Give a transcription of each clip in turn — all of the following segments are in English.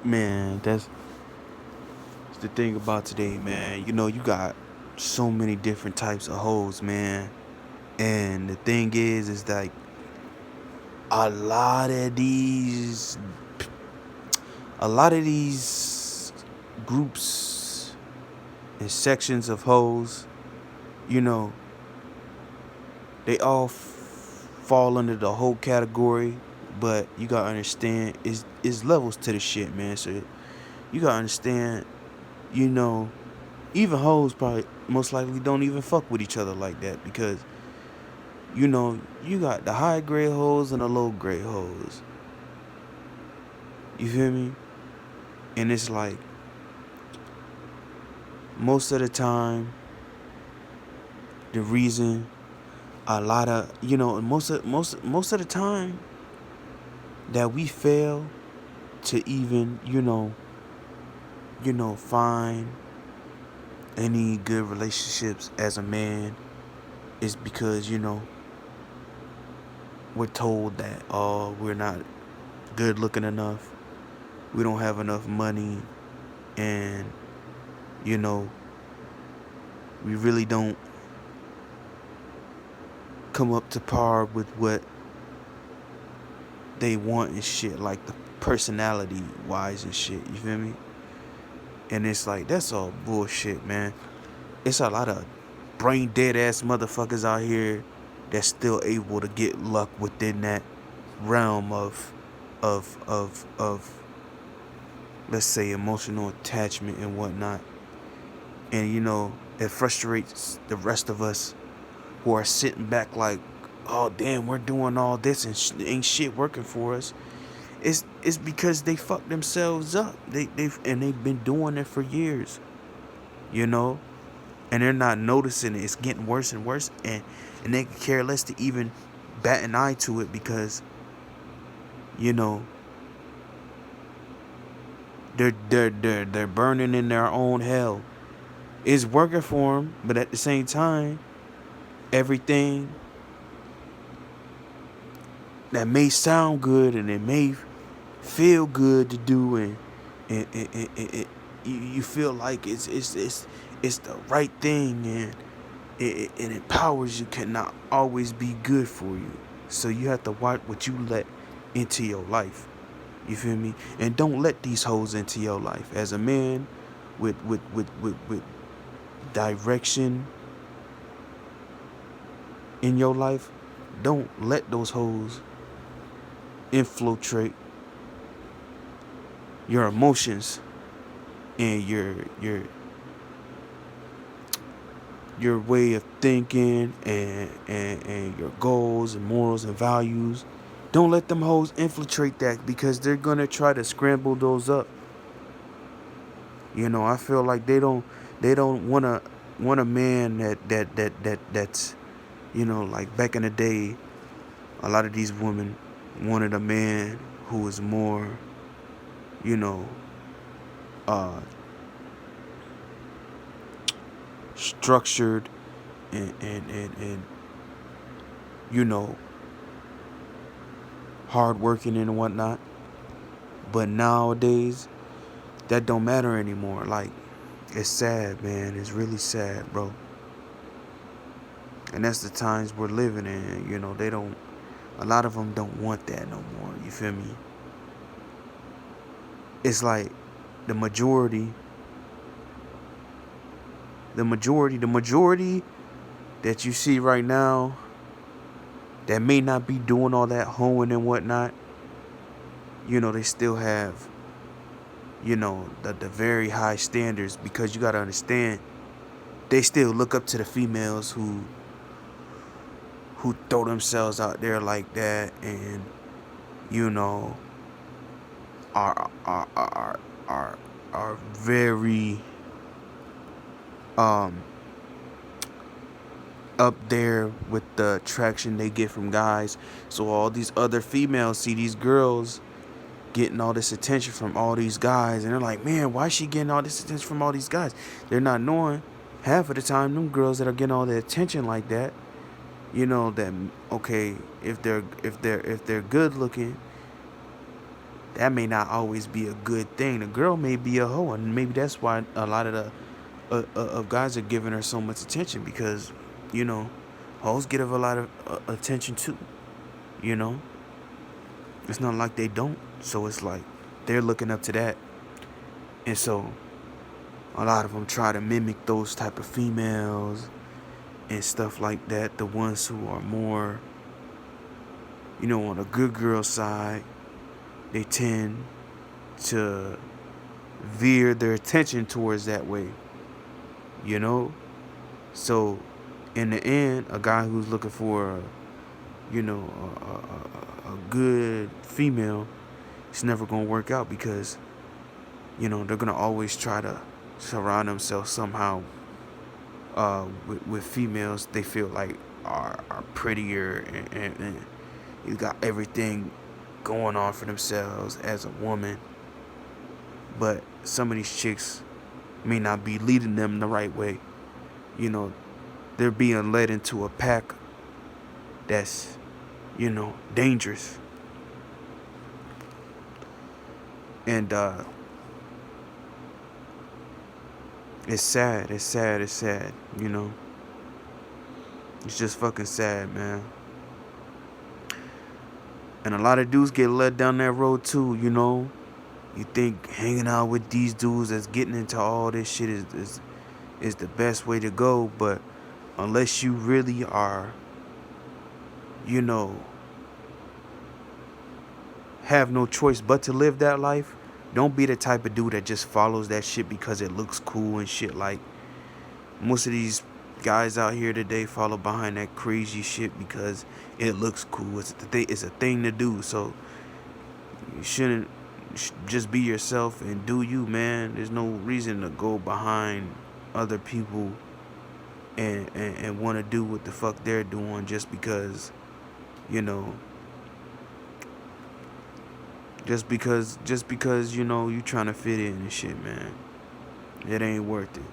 Man, that's the thing about today, man. You know, you got so many different types of hoes, man. And the thing is like a lot of these, a lot of these groups and sections of hoes, you know, they all fall under the whole category. But you gotta understand, is levels to the shit, man. So you gotta understand, you know, even hoes probably most likely don't even fuck with each other like that because you know you got the high grade hoes and the low grade hoes. You feel me? And it's like most of the time, the reason a lot of most of the time that we fail to even find any good relationships as a man is because we're told that we're not good looking enough, we don't have enough money, and you know we really don't come up to par with what they want and shit, like the personality wise and shit. You feel me? And it's like that's all bullshit, man. It's a lot of brain dead ass motherfuckers out here that's still able to get luck within that realm of let's say emotional attachment and whatnot. And it frustrates the rest of us who are sitting back like, oh damn, we're doing all this and ain't shit working for us. It's because they fucked themselves up. They've been doing it for years, you know, and they're not noticing it. It's getting worse and worse, and they care less to even bat an eye to it because you know they're burning in their own hell. It's working for them, but at the same time, everything that may sound good and it may feel good to do, and you feel like it's the right thing, and it empowers you, cannot always be good for you. So you have to watch what you let into your life. You feel me? And don't let these hoes into your life. As a man with direction in your life, don't let those hoes infiltrate your emotions and your way of thinking and your goals and morals and values. Don't let them hoes infiltrate that because they're gonna try to scramble those up. I feel like they don't want a man that's like back in the day, a lot of these women wanted a man who was more, you know, uh structured and you know hardworking and whatnot. But nowadays that don't matter anymore. Like, it's sad, man. It's really sad, bro. And that's the times we're living in. They don't. A lot of them don't want that no more. You feel me? It's like the majority that you see right now that may not be doing all that hoeing and whatnot, they still have, the very high standards, because you got to understand, they still look up to the females who throw themselves out there like that, and are very up there with the attraction they get from guys. So all these other females see these girls getting all this attention from all these guys, and they're like, man, why is she getting all this attention from all these guys? They're not knowing half of the time them girls that are getting all the attention like that, that okay, if they're good looking, that may not always be a good thing. The girl may be a hoe, and maybe that's why a lot of the of guys are giving her so much attention, because, you know, hoes get a lot of attention too. You know, it's not like they don't. So it's like they're looking up to that, and so a lot of them try to mimic those type of females and stuff like that. The ones who are more, you know, on the good girl side, they tend to veer their attention towards that way. You know, so in the end, a guy who's looking for, you know, a good female, it's never gonna work out, because, you know, they're gonna always try to surround themselves somehow with females they feel like are prettier, and you got everything going on for themselves as a woman, but some of these chicks may not be leading them the right way. You know, they're being led into a pack that's, you know, dangerous. And it's sad, it's sad, you know. It's just fucking sad, man. And a lot of dudes get led down that road too, you know. You think hanging out with these dudes that's getting into all this shit is the best way to go, but unless you really are, you know, have no choice but to live that life, don't be the type of dude that just follows that shit because it looks cool and shit. Like, most of these guys out here today follow behind that crazy shit because it looks cool. It's a thing to do. So you shouldn't, just be yourself and do you, man. There's no reason to go behind other people and want to do what the fuck they're doing just because, you know, just because you know, you trying to fit in and shit, man. It ain't worth it.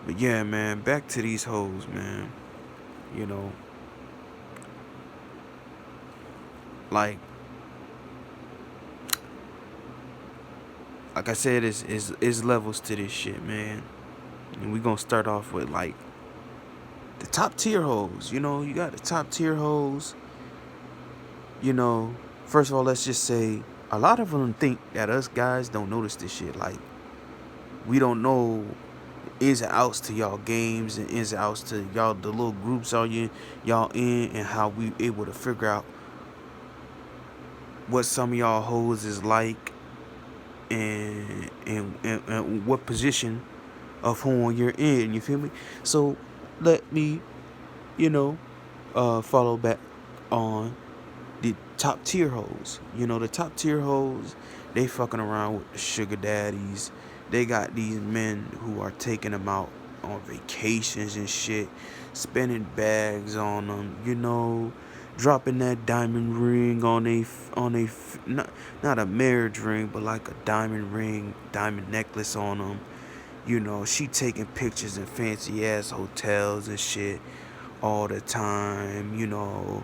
But yeah, man, back to these hoes, man. You know, like I said, is levels to this shit, man. And we gonna start off with like the top tier hoes. You know, you got the top tier hoes. You know, first of all, let's just say a lot of them think that us guys don't notice this shit. Like, we don't know ins and outs to y'all games and ins and outs to y'all, the little groups y'all in, and how we able to figure out what some of y'all hoes is like, and what position of who you're in. You feel me? So let me, you know, follow back on the top tier hoes. You know, the top tier hoes, they fucking around with the sugar daddies. They got these men who are taking them out on vacations and shit, spending bags on them, you know, dropping that diamond ring on not a marriage ring, but like a diamond ring, diamond necklace on them. You know, she taking pictures in fancy ass hotels and shit all the time. You know,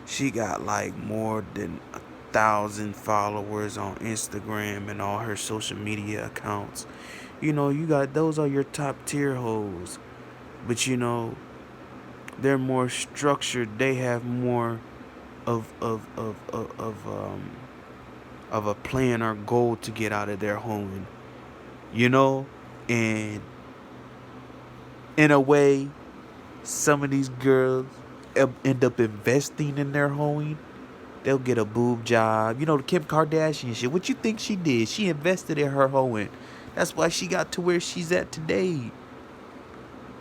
she got like more than 1,000 followers on Instagram and all her social media accounts. You know, you got, those are your top tier hoes. But you know, they're more structured. They have more of a plan or goal to get out of their home. You know, and in a way, some of these girls end up investing in their hoeing. They'll get a boob job. You know, the Kim Kardashian shit. What you think she did? She invested in her hoeing. That's why she got to where she's at today.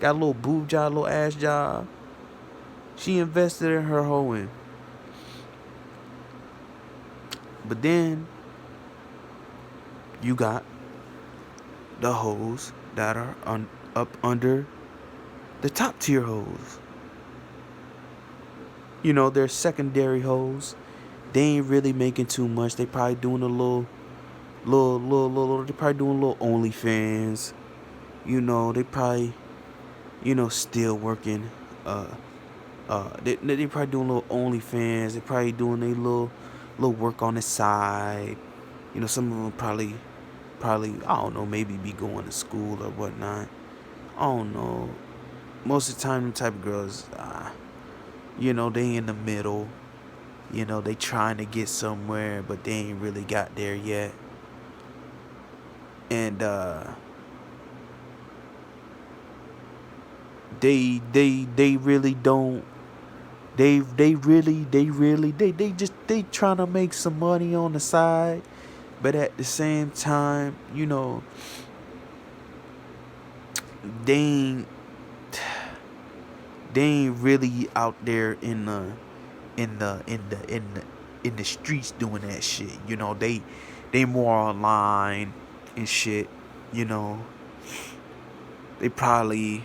Got a little boob job, a little ass job. She invested in her hoeing. But then you got the hoes that are up under the top tier hoes. You know, they're secondary hoes. They ain't really making too much. They probably doing a little. They probably doing a little OnlyFans. You know, they probably, you know, still working. They probably doing a little OnlyFans. They probably doing a little little work on the side. You know, some of them probably, I don't know, maybe be going to school or whatnot. I don't know. Most of the time, them type of girls, they in the middle. They trying to get somewhere, but they ain't really got there yet. And they really don't. They trying to make some money on the side, but at the same time, they ain't they ain't really out there in the streets doing that shit. They more online and shit. You know, they probably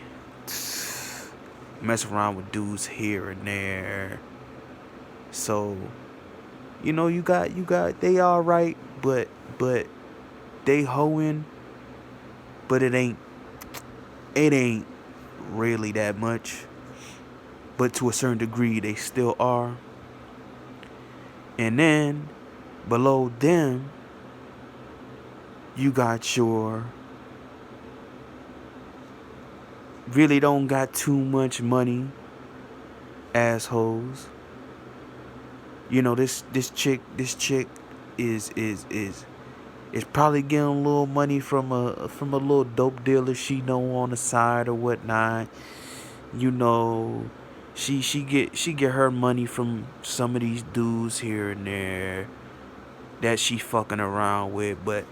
mess around with dudes here and there. So, you got they all right, but they hoeing, but it ain't really that much. But to a certain degree, they still are. And then below them, you got your really don't got too much money assholes. This chick is probably getting a little money from a little dope dealer she know on the side or whatnot. You know, she get her money from some of these dudes here and there that she fucking around with, but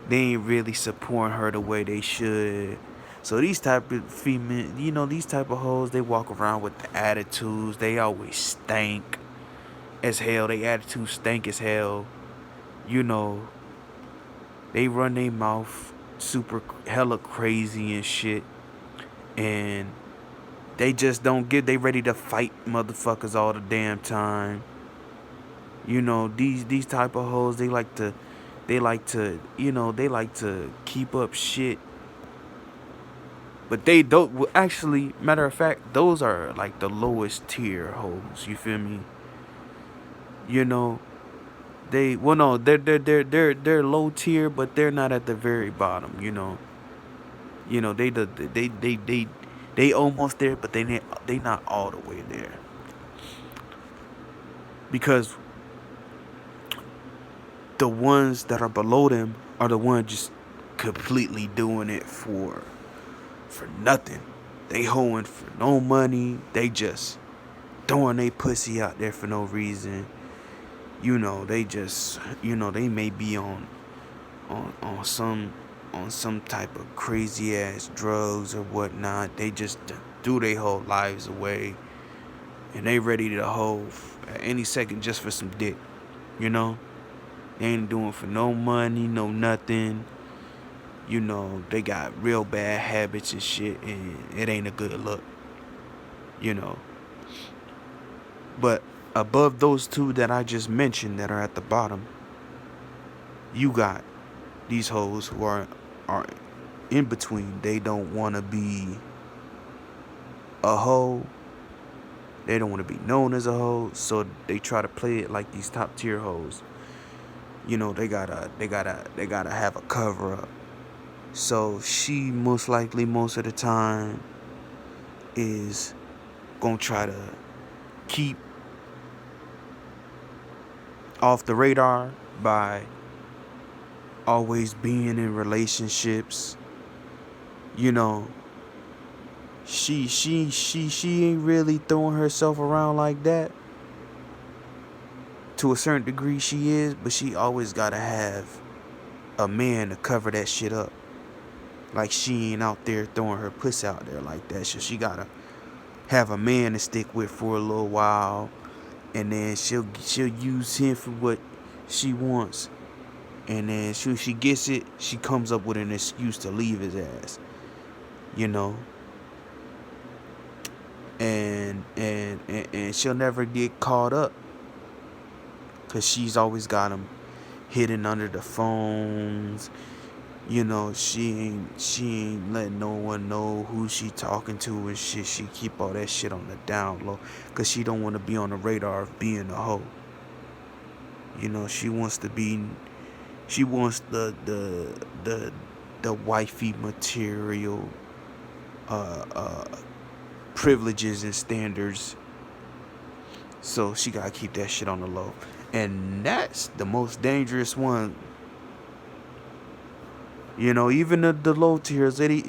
they ain't really supporting her the way they should. So these type of female, these type of hoes, they walk around with the attitudes. They always stank as hell. They attitudes stank as hell. They run their mouth super hella crazy and shit. And they just don't get, they ready to fight motherfuckers all the damn time. These type of hoes, they like to keep up shit. But they don't, actually, matter of fact, those are like the lowest tier hoes, you feel me? They're low tier, but they're not at the very bottom, they almost there, but they not all the way there. Because the ones that are below them are the ones just completely doing it for nothing. They hoeing for no money. They just throwing they pussy out there for no reason. They just, they may be on some type of crazy ass drugs or whatnot. They just threw their whole lives away, and they ready to hoe at any second just for some dick. They ain't doing for no money, no nothing. They got real bad habits and shit, and it ain't a good look. But above those two that I just mentioned that are at the bottom, you got these hoes who are in between. They don't want to be a hoe. They don't want to be known as a hoe, so they try to play it like these top tier hoes. They gotta have a cover up. So she most likely most of the time is gonna try to keep off the radar by always being in relationships. She ain't really throwing herself around like that. To a certain degree she is, but she always gotta have a man to cover that shit up. Like, she ain't out there throwing her pussy out there like that. So she gotta have a man to stick with for a little while, and then she'll use him for what she wants, and then she gets it, she comes up with an excuse to leave his ass. And she'll never get caught up, cause she's always got him hidden under the phones. She ain't letting no one know who she talking to and shit. She keep all that shit on the down low, cause she don't want to be on the radar of being a hoe. She wants to be. She wants the wifey material privileges and standards. So she gotta keep that shit on the low, and that's the most dangerous one. Even the low tiers, they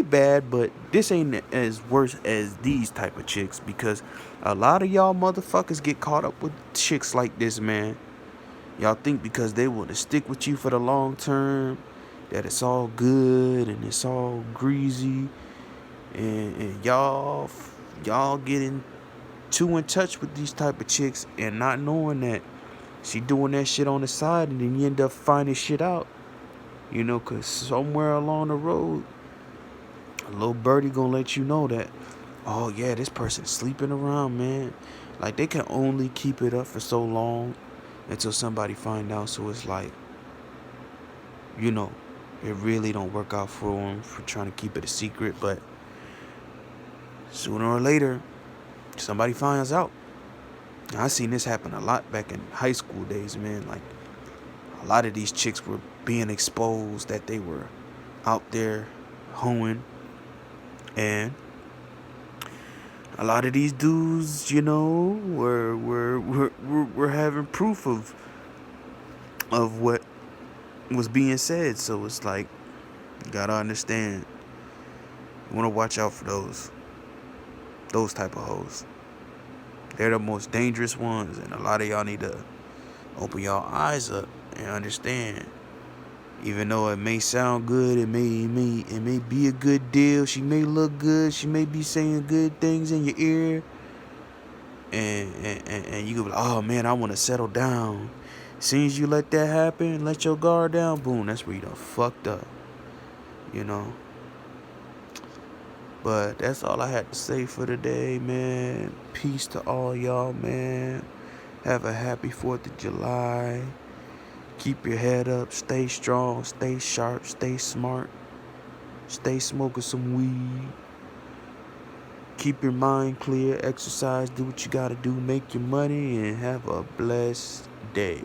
bad, but this ain't as worse as these type of chicks, because a lot of y'all motherfuckers get caught up with chicks like this, man. Y'all think because they want to stick with you for the long term that it's all good and it's all greasy, and y'all getting too in touch with these type of chicks and not knowing that she doing that shit on the side, and then you end up finding shit out. Cause somewhere along the road, a little birdie gonna let you know that, oh yeah, this person's sleeping around, man. Like, they can only keep it up for so long until somebody find out. So it's like, it really don't work out for them for trying to keep it a secret. But sooner or later, somebody finds out. I seen this happen a lot back in high school days, man. Like, a lot of these chicks were being exposed that they were out there hoeing, and a lot of these dudes, were having proof of what was being said. So it's like, you gotta understand, you wanna watch out for those type of hoes. They're the most dangerous ones, and a lot of y'all need to open y'all eyes up and understand. Even though it may sound good, it may be a good deal. She may look good. She may be saying good things in your ear, and you go be like, oh man, I want to settle down. As soon as you let that happen, let your guard down, boom, that's where you done fucked up. But that's all I had to say for today, man. Peace to all y'all, man. Have a happy 4th of July. Keep your head up. Stay strong. Stay sharp. Stay smart. Stay smoking some weed. Keep your mind clear. Exercise. Do what you gotta do. Make your money. And have a blessed day.